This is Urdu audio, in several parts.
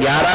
11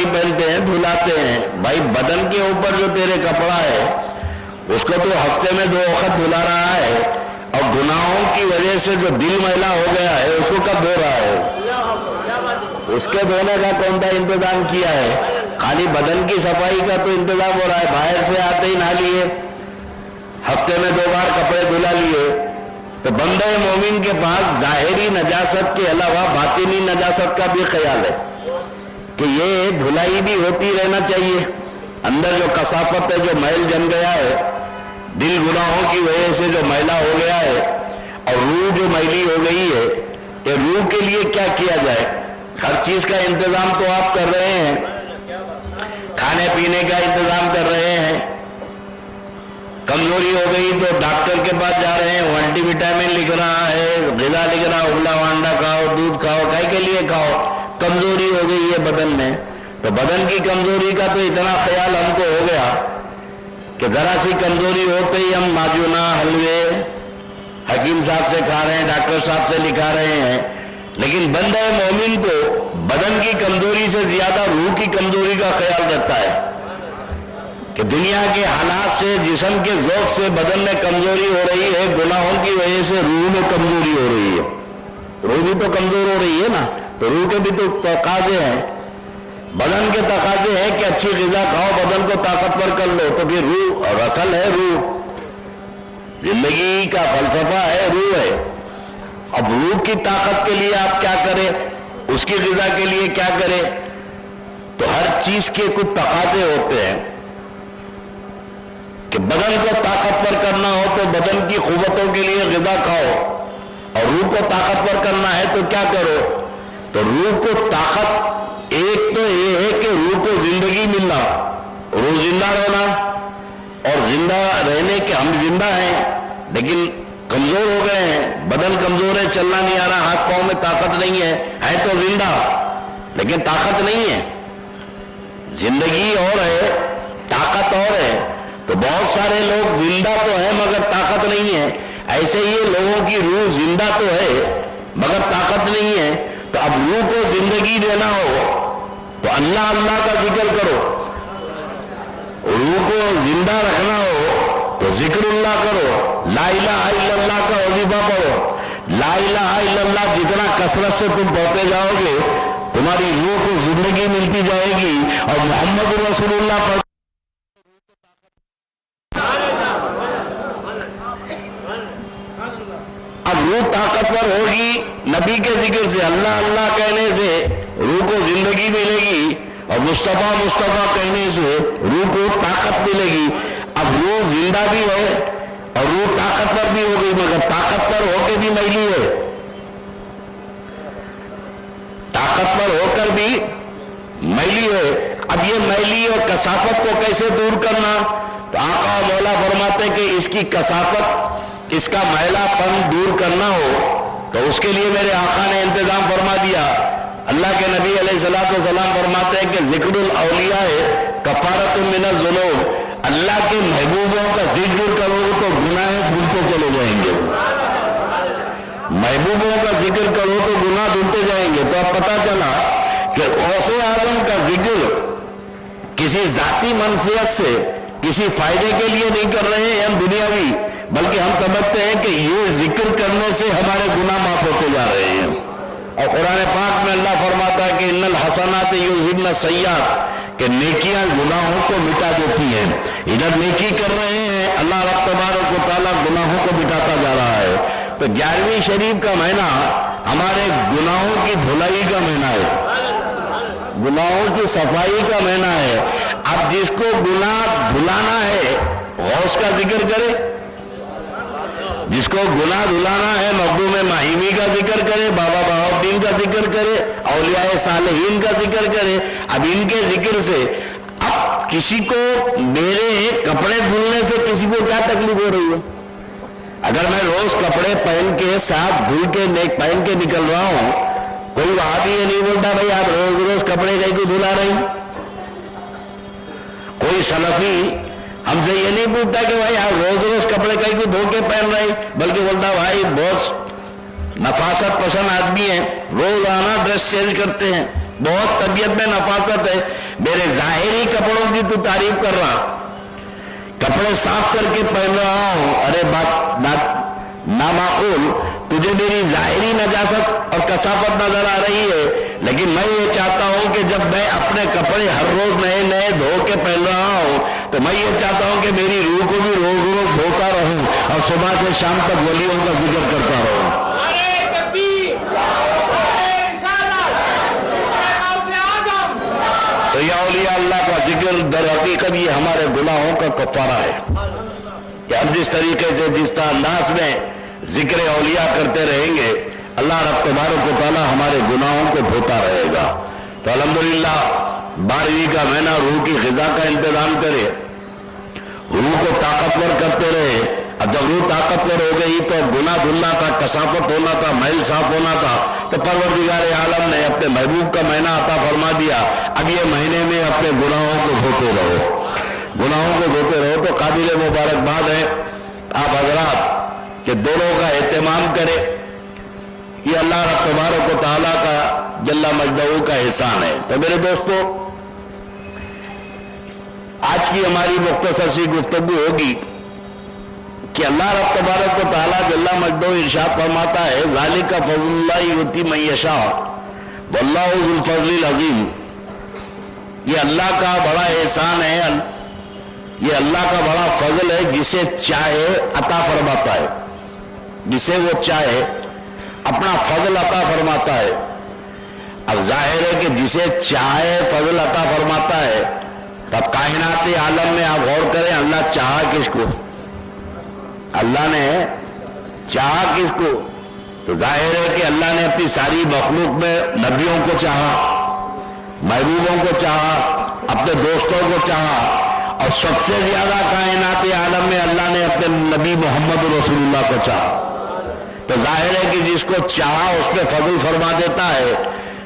نہیں پہنتے ہیں دھلاتے ہیں. بھائی بدن کے اوپر جو تیرے کپڑا ہے اس کو تو ہفتے میں 2 وقت دھلا رہا ہے, اور گناہوں کی وجہ سے جو دل میلا ہو گیا ہے اس کو کب دھو رہا ہے؟ اس کے دھونے کا کون سا انتظام کیا ہے؟ خالی بدن کی صفائی کا تو انتظام ہو رہا ہے. باہر سے آتے ہی نہا لیے, ہفتے میں 2 بار کپڑے دھلا لیے. تو بندہ مومن کے پاس ظاہری نجاست کے علاوہ باطنی نجاست کا بھی خیال ہے کہ یہ دھلائی بھی ہوتی رہنا چاہیے. اندر جو کثافت ہے, جو میل جم گیا ہے, دل گناہوں کی وجہ سے جو میلا ہو گیا ہے, اور روح جو میلی ہو گئی ہے, کہ روح کے لیے کیا کیا جائے؟ ہر چیز کا انتظام تو آپ کر رہے ہیں, کھانے پینے کا انتظام کر رہے ہیں. کمزوری ہو گئی تو ڈاکٹر کے پاس جا رہے ہیں, ملٹی وٹامن لکھ رہا ہے, غذا لکھ رہا ہے, انڈا وانڈا کھاؤ, دودھ کھاؤ, کائے کے لیے کھاؤ؟ کمزوری ہو گئی ہے بدن میں. تو بدن کی کمزوری کا تو اتنا خیال ہم کو ہو گیا کہ ذرا سی کمزوری ہوتے ہی ہم ماجونا حلوے حکیم صاحب سے کھا رہے ہیں, ڈاکٹر صاحب سے لکھا رہے ہیں. لیکن بندہ مومن کو بدن کی کمزوری سے زیادہ روح کی کمزوری کا خیال رکھتا ہے کہ دنیا کے حالات سے, جسم کے ذوق سے بدن میں کمزوری ہو رہی ہے, گناہوں کی وجہ سے روح میں کمزوری ہو رہی ہے. روح بھی تو کمزور ہو رہی ہے نا, تو روح کے بھی تو تقاضے ہیں. بدن کے تقاضے ہیں کہ اچھی غذا کھاؤ, بدن کو طاقتور کر لو, تو پھر روح اور اصل ہے روح, زندگی کا فلسفہ ہے روح ہے. اب روح کی طاقت کے لیے آپ کیا کریں, اس کی غذا کے لیے کیا کریں؟ تو ہر چیز کے کچھ تقاضے ہوتے ہیں کہ بدن کو طاقتور کرنا ہو تو بدن کی قوتوں کے لیے غذا کھاؤ, اور روح کو طاقتور کرنا ہے تو کیا کرو؟ تو روح کو طاقت ایک تو یہ ہے کہ روح کو زندگی ملنا, روح زندہ رہنا, اور زندہ رہنے کے ہم زندہ ہیں لیکن کمزور ہو گئے ہیں, بدن کمزور ہے, چلنا نہیں آ رہا, ہاتھ پاؤں میں طاقت نہیں ہے تو زندہ لیکن طاقت نہیں ہے. زندگی اور ہے, طاقت اور ہے. تو بہت سارے لوگ زندہ تو ہیں مگر طاقت نہیں ہے. ایسے ہی لوگوں کی روح زندہ تو ہے مگر طاقت نہیں ہے. تو اب روح کو زندگی دینا ہو تو اللہ اللہ کا ذکر کرو, روح کو زندہ رکھنا ہو تو ذکر اللہ کرو, لا الہ الا اللہ کا وظیفہ پڑھو. لا الہ الا اللہ جتنا کثرت سے تم پڑھتے جاؤ گے تمہاری روح کو زندگی ملتی جائے گی, اور محمد رسول اللہ پڑھ اب روح طاقتور ہوگی نبی کے ذکر سے, اللہ اللہ کہنے سے روح کو زندگی ملے گی, اور مصطفیٰ مصطفیٰ کہنے سے روح کو طاقت ملے گی. اب روح زندہ بھی ہے اور روح طاقتور بھی ہو گئی, مگر طاقتور ہو کے بھی میلی ہے, طاقتور ہو کر بھی میلی ہے. اب یہ میلی اور کثافت کو کیسے دور کرنا؟ تو آقا و مولا فرماتے کہ اس کی کثافت, اس کا میلا پن دور کرنا ہو تو اس کے لیے میرے آقا نے انتظام فرما دیا. اللہ کے نبی علیہ السلام فرماتے ہیں کہ ذکر الاولیاء کفارۃ من الذنوب, اللہ کے محبوبوں کا ذکر کرو تو گناہ دھلتے چلے جائیں گے. محبوبوں کا ذکر کرو تو گناہ دھلتے جائیں گے. تو اب پتہ چلا کہ غوث اعظم کا ذکر کسی ذاتی منفعت سے, کسی فائدے کے لیے نہیں کر رہے ہیں ہم دنیاوی, بلکہ ہم سمجھتے ہیں کہ یہ ذکر کرنے سے ہمارے گناہ معاف ہوتے جا رہے ہیں. اور قرآن پاک میں اللہ فرماتا ہے کہ ان الحسنات یذہبن السیئات, کہ نیکیاں گناہوں کو مٹا دیتی ہیں. ادھر نیکی کر رہے ہیں, اللہ رب تبارک و تعالیٰ گناہوں کو مٹاتا جا رہا ہے. تو 11ویں شریف کا مہینہ ہمارے گناہوں کی دھلائی کا مہینہ ہے, گناہوں کی صفائی کا مہینہ ہے. اب جس کو گناہ دھلانا ہے غوث کا ذکر کرے, جس کو گناہ دھلانا ہے مخدوم ماہیمی کا ذکر کرے, بابا بہاؤالدین کا ذکر کرے, اولیاء صالحین کا ذکر کرے. اب ان کے ذکر سے اب کسی کو میرے کپڑے دھلنے سے کسی کو کیا تکلیف ہو رہی ہے؟ اگر میں روز کپڑے پہن کے صاف دھل کے نیک پہن کے نکل رہا ہوں, کوئی بات یہ نہیں بولتا بھائی آپ روز روز کپڑے کہیں کو دھلا رہی. کوئی سلفی ہم سے یہ نہیں پوچھتا کہ بھائی آپ روز روز کپڑے کہیں کو دھو کے پہن رہے, بلکہ بولتا بھائی بہت نفاست پسند آدمی ہیں, روز آنا ڈریس چینج کرتے ہیں. بہت طبیعت میں نفاست ہے، میرے ظاہری کپڑوں کی تو تعریف کر رہا، کپڑے صاف کر کے پہن رہا ہوں، ارے بات نامعقول، تجھے میری ظاہری نجاست اور کثافت نظر آ رہی ہے، لیکن میں یہ چاہتا ہوں کہ جب میں اپنے کپڑے ہر روز نئے نئے دھو کے پہن رہا ہوں تو میں یہ چاہتا ہوں کہ میری روح کو بھی روز روز دھوتا رہوں اور صبح سے شام تک ولیوں کا ذکر کرتا رہوں۔ تو یہ اولیاء اللہ کا ذکر در حقیقت یہ ہمارے گناہوں کا کفارہ ہے کہ اب جس طریقے سے جس انداز میں ذکر اولیاء کرتے رہیں گے اللہ رب تبارک و تعالی ہمارے گناہوں کو دھوتا رہے گا۔ تو الحمدللہ 12ویں کا مہینہ روح کی غذا کا انتظام کرے، روح کو طاقتور کرتے رہے، اب جب روح طاقتور ہو گئی تو گناہ دھلنا تھا، کثافت ہونا تھا، محل صاف ہونا تھا، تو پروردگار عالم نے اپنے محبوب کا مہینہ عطا فرما دیا، اب یہ مہینے میں اپنے گناہوں کو دھوتے رہو، گناہوں کو دھوتے رہو۔ تو قابل مبارکباد ہے آپ حضرات کہ دونوں کا اہتمام کرے، یہ اللہ رب تبارک و تعالیٰ کا جل مجدہ کا احسان ہے۔ تو میرے دوستو، آج کی ہماری مختصر سی گفتگو ہوگی کہ اللہ رب تبارک و تعالیٰ جل مجدہ ارشاد فرماتا ہے ذالک فضل اللہ یؤتی من یشاء واللہ ذو الفضل العظیم، یہ اللہ کا بڑا احسان ہے، یہ اللہ کا بڑا فضل ہے، جسے چاہے عطا فرماتا ہے، جسے وہ چاہے اپنا فضل عطا فرماتا ہے۔ اب ظاہر ہے کہ جسے چاہے فضل عطا فرماتا ہے، تب کائنات عالم میں آپ غور کریں اللہ چاہا کس کو، اللہ نے چاہا کس کو؟ تو ظاہر ہے کہ اللہ نے اپنی ساری مخلوق میں نبیوں کو چاہا، محبوبوں کو چاہا، اپنے دوستوں کو چاہا، اور سب سے زیادہ کائنات عالم میں اللہ نے اپنے نبی محمد رسول اللہ کو چاہا۔ تو ظاہر ہے کہ جس کو چاہا اس پہ فضل فرما دیتا ہے۔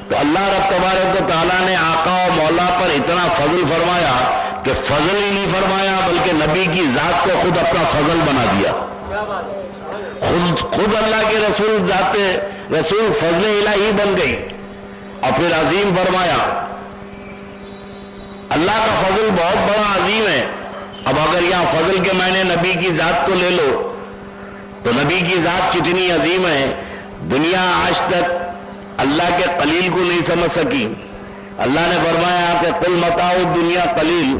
تو اللہ رب تبارک و تعالیٰ نے آقا و مولا پر اتنا فضل فرمایا کہ فضل ہی نہیں فرمایا بلکہ نبی کی ذات کو خود اپنا فضل بنا دیا، خود اللہ کے رسول ذات رسول فضل الہی بن گئی، اور پھر عظیم فرمایا۔ اللہ کا فضل بہت بڑا عظیم ہے۔ اب اگر یہاں فضل کے معنی نبی کی ذات کو لے لو تو نبی کی ذات کتنی عظیم ہے، دنیا آج تک اللہ کے قلیل کو نہیں سمجھ سکی۔ اللہ نے فرمایا کہ قل متاع الدنیا قلیل،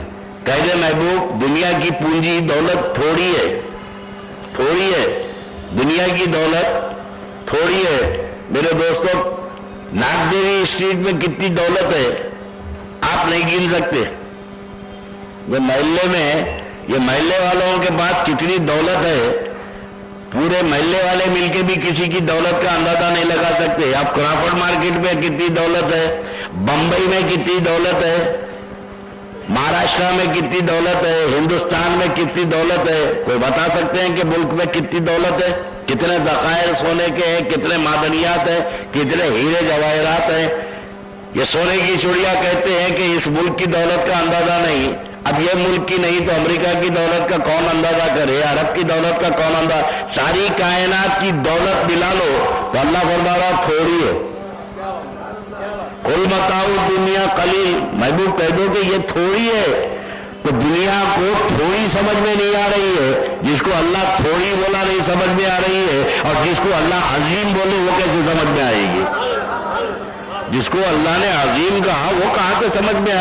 کہہ دے محبوب دنیا کی پونجی دولت تھوڑی ہے، تھوڑی ہے، دنیا کی دولت تھوڑی ہے۔ میرے دوستو، ناگ دیوی اسٹریٹ میں کتنی دولت ہے آپ نہیں گن سکتے۔ یہ محلے میں، یہ محلے والوں کے پاس کتنی دولت ہے، پورے محلے والے مل کے بھی کسی کی دولت کا اندازہ نہیں لگا سکتے۔ آپ کرافٹ مارکیٹ میں کتنی دولت ہے، بمبئی میں کتنی دولت ہے، مہاراشٹر میں کتنی دولت ہے، ہندوستان میں کتنی دولت ہے، کوئی بتا سکتے ہیں کہ ملک میں کتنی دولت ہے؟ کتنے ذخائر سونے کے ہیں، کتنے معدنیات ہیں، کتنے ہیرے جواہرات ہیں۔ یہ سونے کی چڑیا کہتے ہیں کہ اس ملک کی دولت کا اندازہ نہیں۔ اب یہ ملک کی نہیں تو امریکہ کی دولت کا کون اندازہ کرے، عرب کی دولت کا کون اندازہ، ساری کائنات کی دولت ملا لو تو اللہ فرما رہا تھوڑی ہے۔ قل متاع الدنیا قلیل، محبوب کہہ دو کہ یہ تھوڑی ہے۔ تو دنیا کو تھوڑی سمجھ میں نہیں آ رہی ہے، جس کو اللہ تھوڑی بولا نہیں سمجھ میں آ رہی ہے، اور جس کو اللہ عظیم بولے وہ کیسے سمجھ میں آئے گی؟ جس کو اللہ نے عظیم کہا وہ کہاں سے سمجھ میں